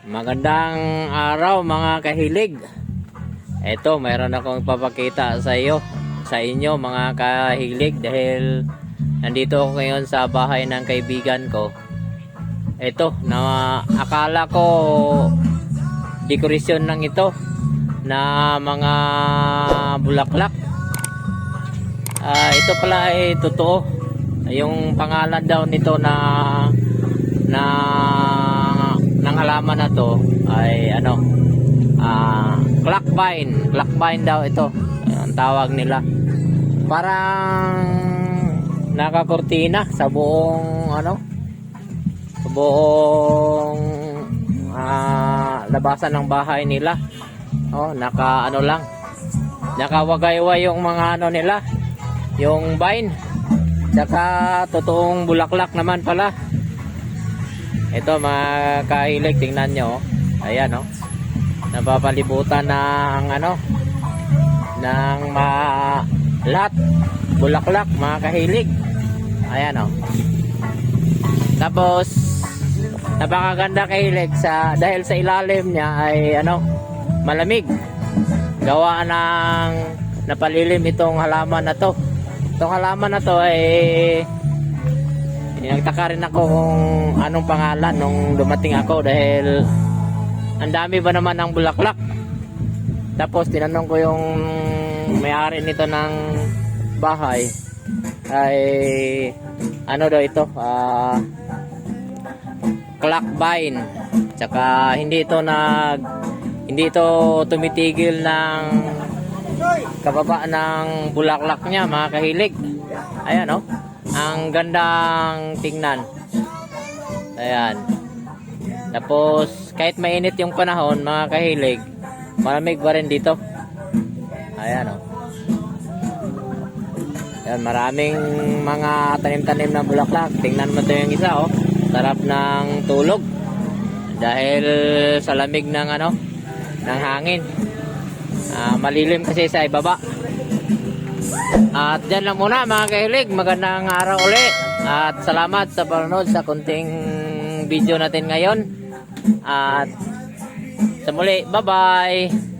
Magandang araw mga kahilig. Ito, mayroon akong ipapakita sa inyo mga kahilig dahil nandito ako ngayon sa bahay ng kaibigan ko. Ito, na akala ko dekorasyon lang ito na mga bulaklak. Ito pala ay totoo. Yung pangalan daw nito ng halaman na to ay clockvine daw ito ang tawag nila. Parang nakakortina sa buong labasan ng bahay nila. Nakawagayway yung mga nila, yung vine, saka totoong bulaklak naman pala. Ito mga kahilig, tingnan nyo. Ayan napapalibutan ng lahat bulaklak mga kahilig. Ayan Tapos napakaganda kahilig dahil sa ilalim niya ay malamig. Gawa ng napalilim itong halaman na to. Itong halaman na to ay nagtaka rin ako kung anong pangalan nung dumating ako dahil ang dami ba naman ng bulaklak. Tapos tinanong ko yung may-ari nito ng bahay ay daw ito, clockvine. Tsaka hindi ito tumitigil ng kababa ng bulaklak niya mga kahilig. Ayan ang gandang tingnan. Ayan. Tapos kahit mainit yung panahon mga kahilig, malamig pa rin dito. Ayan Ayan, maraming mga tanim-tanim na bulaklak. Tingnan mo ito yung isa sarap ng tulog dahil sa lamig ng ng hangin. Malilim kasi sa ibaba. At dyan lang muna mga kahilig. Magandang araw ulit. At salamat sa panonood sa kunting video natin ngayon. At sa muli, bye bye.